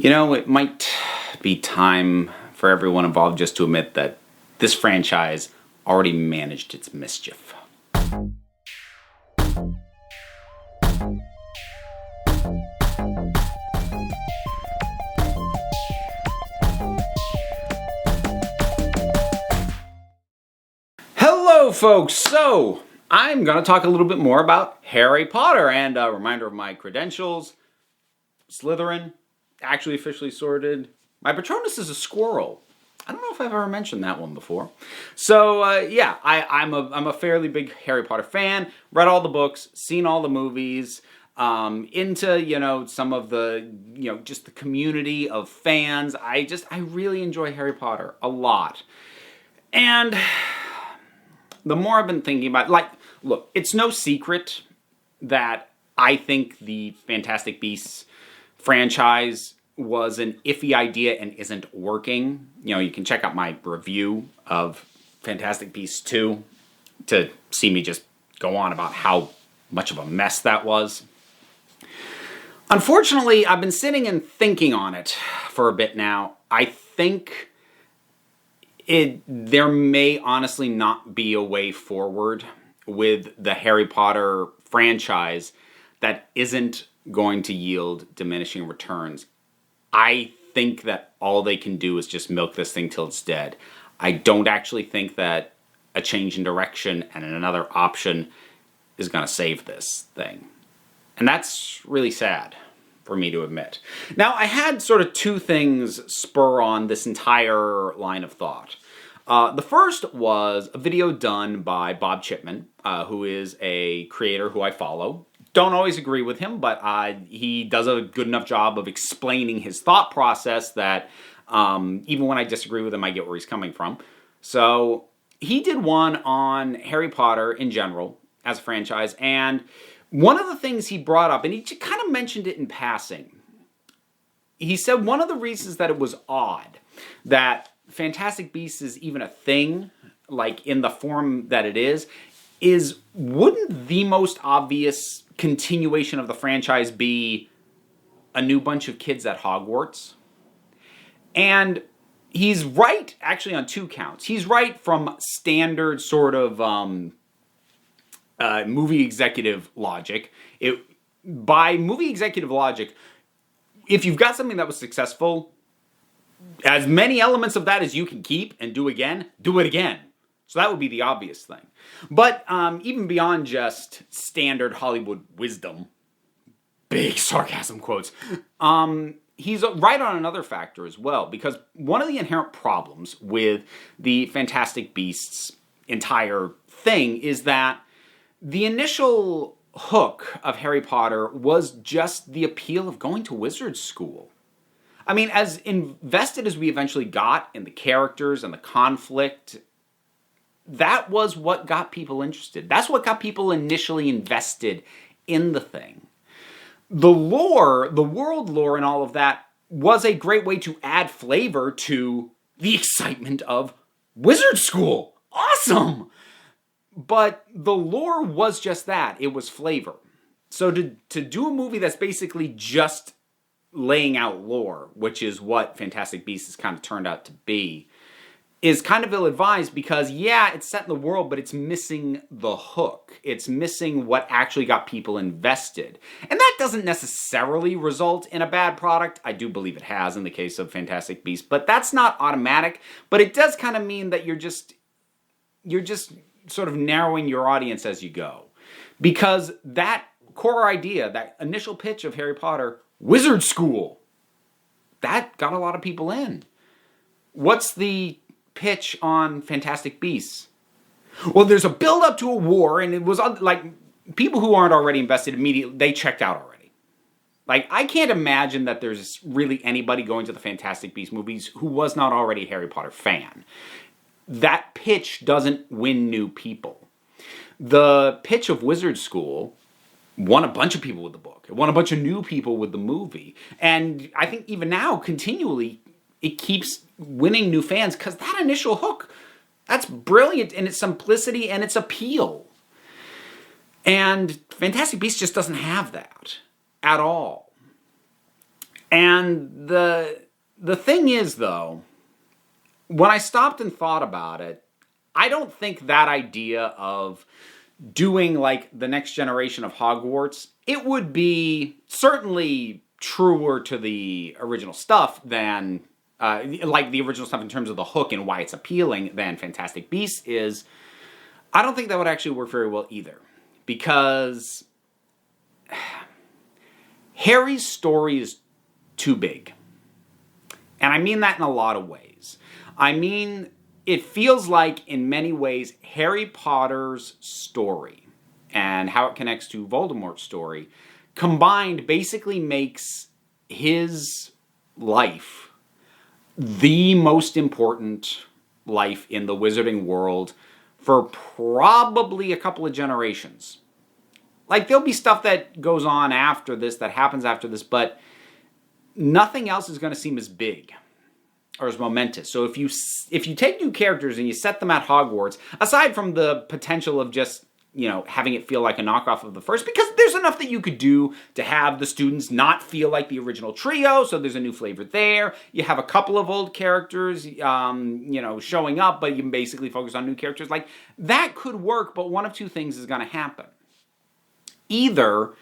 You know, it might be time for everyone involved just to admit that this franchise already managed its mischief. Hello, folks! So, I'm going to talk a little bit more about Harry Potter, and a reminder of my credentials. Slytherin, actually officially sorted. My Patronus is a squirrel. I don't know if I've ever mentioned that one before. So, yeah, I'm a fairly big Harry Potter fan. Read all the books, seen all the movies, into, some of the, just the community of fans. I really enjoy Harry Potter a lot. And the more I've been thinking about, look, it's no secret that I think the Fantastic Beasts franchise was an iffy idea and isn't working. You can check out my review of Fantastic Beasts 2 to see me just go on about how much of a mess that was. Unfortunately, I've been sitting and thinking on it for a bit now. I think there may honestly not be a way forward with the Harry Potter franchise that isn't going to yield diminishing returns. I think that all they can do is just milk this thing till it's dead. I don't actually think that a change in direction and another option is going to save this thing. And that's really sad for me to admit. Now, I had sort of two things spur on this entire line of thought. The first was a video done by Bob Chipman, who is a creator who I follow. Don't always agree with him, but he does a good enough job of explaining his thought process that even when I disagree with him, I get where he's coming from. So he did one on Harry Potter in general as a franchise, and one of the things he brought up, and he kind of mentioned it in passing, he said one of the reasons that it was odd that Fantastic Beasts is even a thing, like in the form that it is wouldn't the most obvious continuation of the franchise be a new bunch of kids at Hogwarts? And he's right, actually, on two counts. He's right from standard sort of movie executive logic. By movie executive logic, if you've got something that was successful, as many elements of that as you can keep and do again, do it again. So that would be the obvious thing. But even beyond just standard Hollywood wisdom, big sarcasm quotes, he's right on another factor as well. Because one of the inherent problems with the Fantastic Beasts entire thing is that the initial hook of Harry Potter was just the appeal of going to wizard school. I mean, as invested as we eventually got in the characters and the conflict, that was what got people interested. That's what got people initially invested in the thing. The lore, the world lore and all of that was a great way to add flavor to the excitement of wizard school. Awesome! But the lore was just that. It was flavor. So to do a movie that's basically just laying out lore, which is what Fantastic Beasts has kind of turned out to be, is kind of ill-advised because, yeah, it's set in the world, but it's missing the hook. It's missing what actually got people invested. And that doesn't necessarily result in a bad product. I do believe it has in the case of Fantastic Beasts, but that's not automatic. But it does kind of mean that you're just sort of narrowing your audience as you go. Because that core idea, that initial pitch of Harry Potter, wizard school, that got a lot of people in. What's the pitch on Fantastic Beasts? Well, there's a build-up to a war, and it was like people who aren't already invested immediately, they checked out already. Like, I can't imagine that there's really anybody going to the Fantastic Beasts movies who was not already a Harry Potter fan. That pitch doesn't win new people. The pitch of Wizard School won a bunch of people with the book. It won a bunch of new people with the movie. And I think even now, continually, it keeps winning new fans because that initial hook, that's brilliant in its simplicity and its appeal. And Fantastic Beasts just doesn't have that at all. And the thing is, though, when I stopped and thought about it, I don't think that idea of doing like the next generation of Hogwarts, it would be certainly truer to the original stuff than like the original stuff in terms of the hook and why it's appealing than Fantastic Beasts is. I don't think that would actually work very well either, because Harry's story is too big. And I mean that in a lot of ways. I mean, it feels like, in many ways, Harry Potter's story and how it connects to Voldemort's story combined basically makes his life the most important life in the wizarding world for probably a couple of generations. Like, there'll be stuff that goes on after this, that happens after this, but nothing else is going to seem as big or as momentous. So if you take new characters and you set them at Hogwarts, aside from the potential of just, having it feel like a knockoff of the first, because there's enough that you could do to have the students not feel like the original trio, so there's a new flavor there. You have a couple of old characters, showing up, but you can basically focus on new characters. Like, that could work, but one of two things is going to happen. Either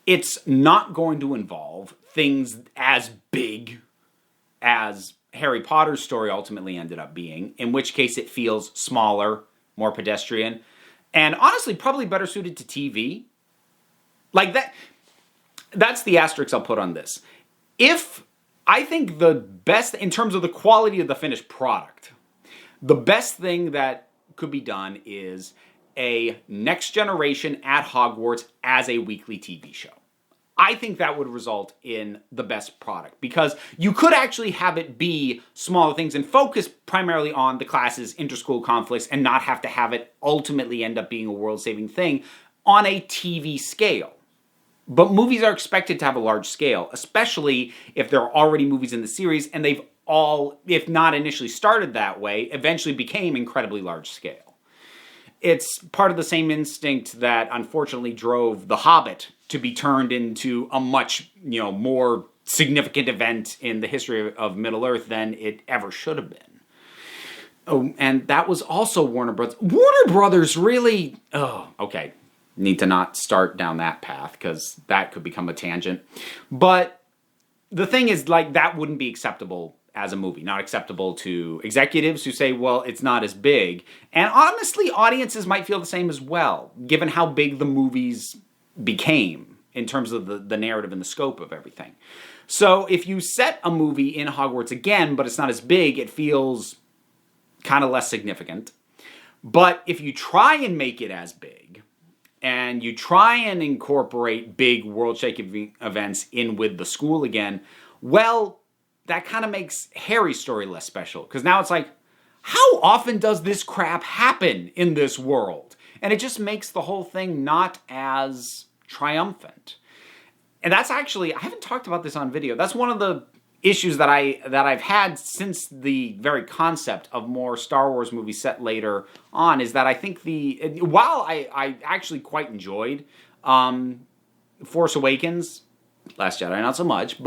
it's not going to involve things as big as Harry Potter's story ultimately ended up being, in which case it feels smaller, more pedestrian, and honestly probably better suited to TV. Like, that's the asterisk I'll put on this. If I think the best, in terms of the quality of the finished product, the best thing that could be done is a Next Generation at Hogwarts as a weekly TV show. I think that would result in the best product, because you could actually have it be smaller things and focus primarily on the class's interschool conflicts and not have to have it ultimately end up being a world-saving thing on a TV scale. But movies are expected to have a large scale, especially if there are already movies in the series and they've all, if not initially started that way, eventually became incredibly large scale. It's part of the same instinct that unfortunately drove The Hobbit to be turned into a much, more significant event in the history of Middle-earth than it ever should have been. Oh, and that was also Warner Brothers. Warner Brothers really... Oh, okay. Need to not start down that path, because that could become a tangent. But the thing is, like, that wouldn't be acceptable as a movie. Not acceptable to executives who say, well, it's not as big. And honestly, audiences might feel the same as well, given how big the movies became in terms of the narrative and the scope of everything. So if you set a movie in Hogwarts again, but it's not as big, it feels kind of less significant. But if you try and make it as big, and you try and incorporate big world-shaking events in with the school again, well, that kind of makes Harry's story less special. Because now it's like, how often does this crap happen in this world? And it just makes the whole thing not as triumphant. And that's actually, I haven't talked about this on video, that's one of the issues that I've had since the very concept of more Star Wars movies set later on, is that I think while I actually quite enjoyed Force Awakens, Last Jedi not so much,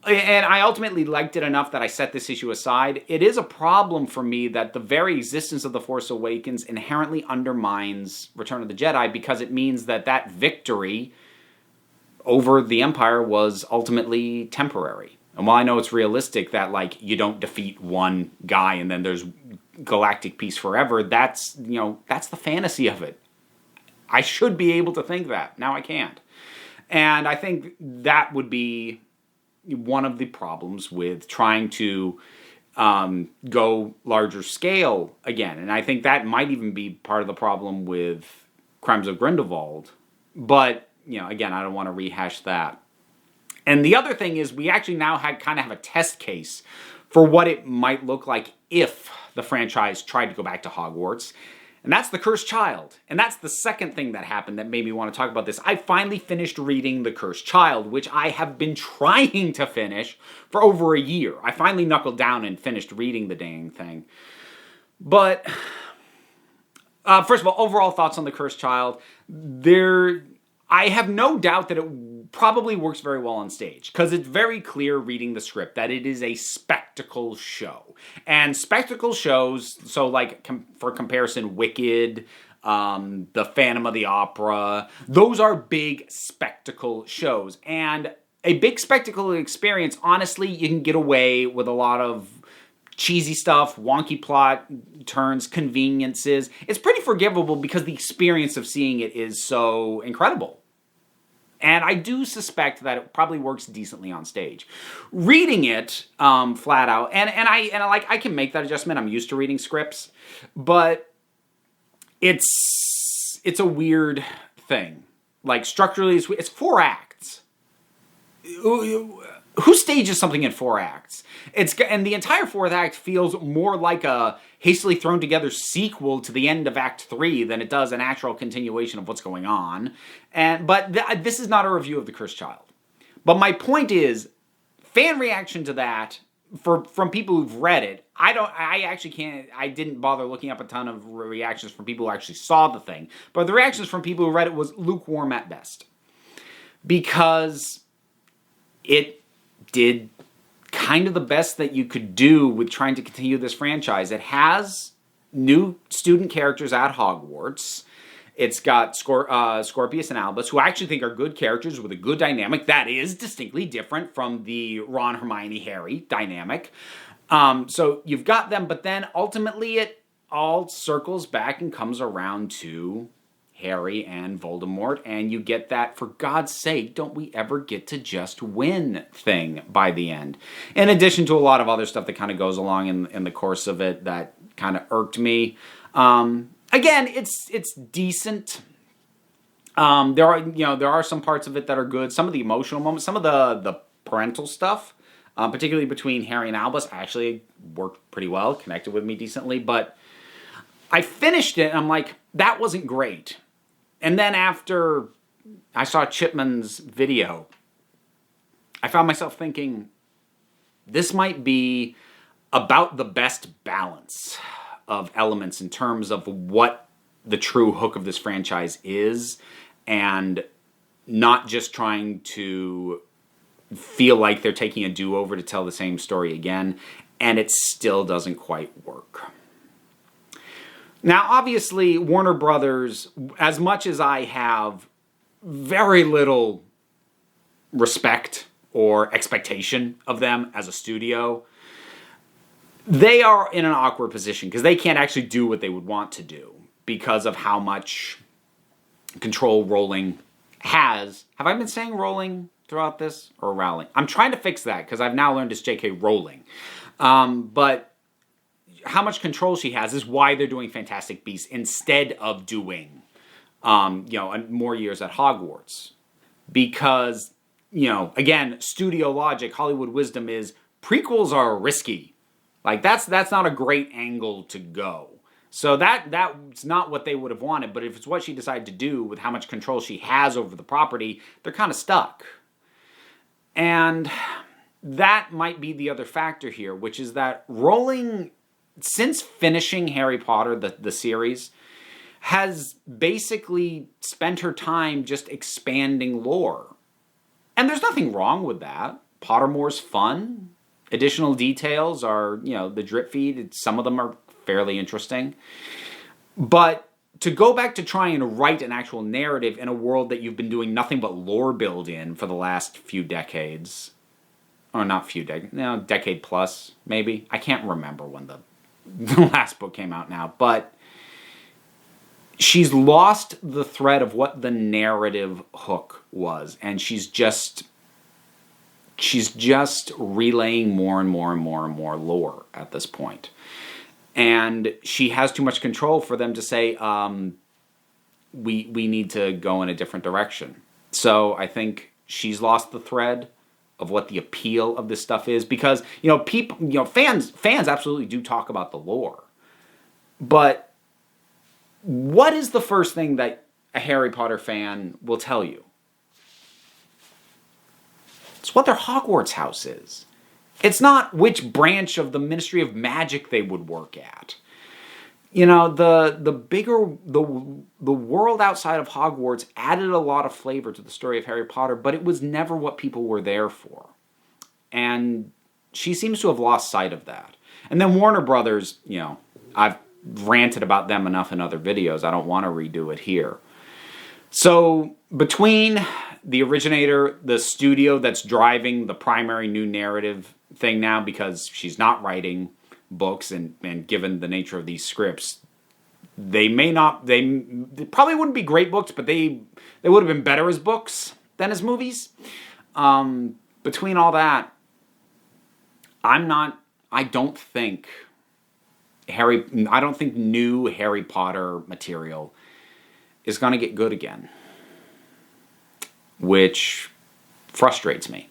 and I ultimately liked it enough that I set this issue aside, it is a problem for me that the very existence of The Force Awakens inherently undermines Return of the Jedi, because it means that victory over the Empire was ultimately temporary. And while I know it's realistic that, like, you don't defeat one guy and then there's galactic peace forever, that's the fantasy of it. I should be able to think that. Now I can't. And I think that would be one of the problems with trying to go larger scale again. And I think that might even be part of the problem with Crimes of Grindelwald. But, again, I don't want to rehash that. And the other thing is, we actually now kind of have a test case for what it might look like if the franchise tried to go back to Hogwarts. And that's The Cursed Child. And that's the second thing that happened that made me want to talk about this. I finally finished reading The Cursed Child, which I have been trying to finish for over a year. I finally knuckled down and finished reading the dang thing. But, first of all, overall thoughts on The Cursed Child. I have no doubt that it probably works very well on stage, because it's very clear reading the script that it is a spectacle show. And spectacle shows, so like for comparison, Wicked, the Phantom of the Opera, those are big spectacle shows. And a big spectacle experience, honestly, you can get away with a lot of cheesy stuff, wonky plot turns, conveniences. It's pretty forgivable because the experience of seeing it is so incredible. And I do suspect that it probably works decently on stage. Reading it flat out, and I can make that adjustment. I'm used to reading scripts, but it's a weird thing. Like structurally, it's 4 acts. Who stages something in 4 acts? And the entire 4th act feels more like a hastily thrown together sequel to the end of Act 3 than it does an actual continuation of what's going on. But this is not a review of The Cursed Child. But my point is, fan reaction to that from people who've read it, I didn't bother looking up a ton of reactions from people who actually saw the thing. But the reactions from people who read it was lukewarm at best. Because it did kind of the best that you could do with trying to continue this franchise. It has new student characters at Hogwarts. It's got Scorpius and Albus, who I actually think are good characters with a good dynamic that is distinctly different from the Ron, Hermione, Harry dynamic. So you've got them, but then ultimately it all circles back and comes around to Harry and Voldemort, and you get that, for God's sake, don't we ever get to just win thing by the end. In addition to a lot of other stuff that kind of goes along in the course of it that kind of irked me. Again, it's decent. There are some parts of it that are good. Some of the emotional moments, some of the parental stuff, particularly between Harry and Albus, actually worked pretty well, connected with me decently, but I finished it and I'm like, that wasn't great. And then after I saw Chipman's video, I found myself thinking, this might be about the best balance of elements in terms of what the true hook of this franchise is, and not just trying to feel like they're taking a do-over to tell the same story again, and it still doesn't quite work. Now, obviously, Warner Brothers, as much as I have very little respect or expectation of them as a studio, they are in an awkward position because they can't actually do what they would want to do because of how much control Rowling has. Have I been saying Rowling throughout this? Or Rowling? I'm trying to fix that because I've now learned it's J.K. Rowling. But how much control she has is why they're doing Fantastic Beasts instead of doing, more years at Hogwarts. Because, again, studio logic, Hollywood wisdom is prequels are risky. Like, that's not a great angle to go. So that's not what they would have wanted. But if it's what she decided to do with how much control she has over the property, they're kind of stuck. And that might be the other factor here, which is that Rowling, since finishing Harry Potter, the series, has basically spent her time just expanding lore. And there's nothing wrong with that. Pottermore's fun. Additional details are, the drip feed. Some of them are fairly interesting. But to go back to try and write an actual narrative in a world that you've been doing nothing but lore build in for the last few decades, or not few decades, decade plus, maybe. I can't remember when the last book came out now, but she's lost the thread of what the narrative hook was, and she's just relaying more and more and more and more lore at this point. And she has too much control for them to say, we need to go in a different direction. So I think she's lost the thread of what the appeal of this stuff is, because fans absolutely do talk about the lore, but what is the first thing that a Harry Potter fan will tell you? It's what their Hogwarts house is. It's not which branch of the Ministry of Magic they would work at. you know, the bigger the world outside of Hogwarts added a lot of flavor to the story of Harry Potter, but it was never what people were there for. And she seems to have lost sight of that. And then Warner Brothers, you know, I've ranted about them enough in other videos. I don't want to redo it here. So between the originator, the studio that's driving the primary new narrative thing now, because she's not writing books, and given the nature of these scripts, they probably wouldn't be great books, but they would have been better as books than as movies. Between all that, I don't think new Harry Potter material is going to get good again, which frustrates me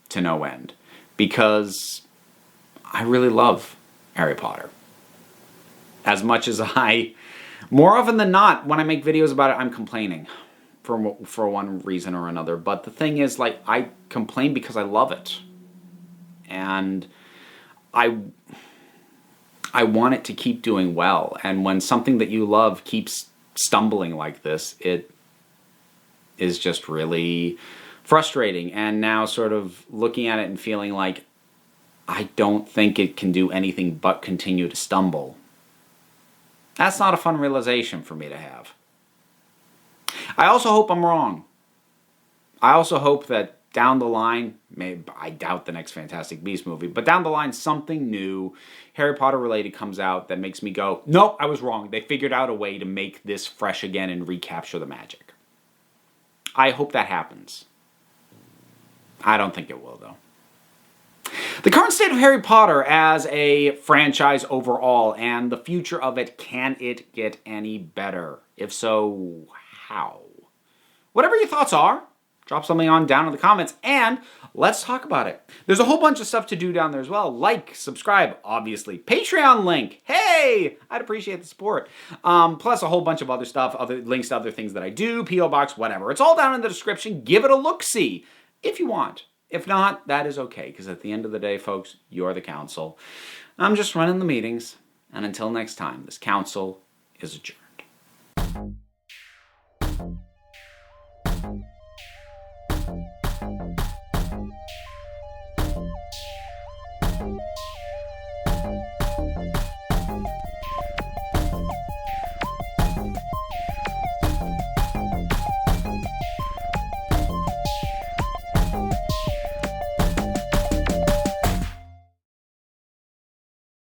to no end, because I really love Harry Potter. As much as more often than not, when I make videos about it, I'm complaining for one reason or another. But the thing is, like, I complain because I love it. And I want it to keep doing well. And when something that you love keeps stumbling like this, it is just really frustrating. And now sort of looking at it and feeling like I don't think it can do anything but continue to stumble. That's not a fun realization for me to have. I also hope I'm wrong. I also hope that down the line, I doubt the next Fantastic Beasts movie, but down the line something new, Harry Potter related, comes out that makes me go, nope, I was wrong. They figured out a way to make this fresh again and recapture the magic. I hope that happens. I don't think it will, though. The current state of Harry Potter as a franchise overall, and the future of it, can it get any better? If so, how? Whatever your thoughts are, drop something on down in the comments, and let's talk about it. There's a whole bunch of stuff to do down there as well. Like, subscribe, obviously. Patreon link. Hey! I'd appreciate the support. Plus a whole bunch of other stuff, other links to other things that I do, P.O. Box, whatever. It's all down in the description. Give it a look-see if you want. If not, that is okay, because at the end of the day, folks, you're the council. I'm just running the meetings, and until next time, this council is adjourned.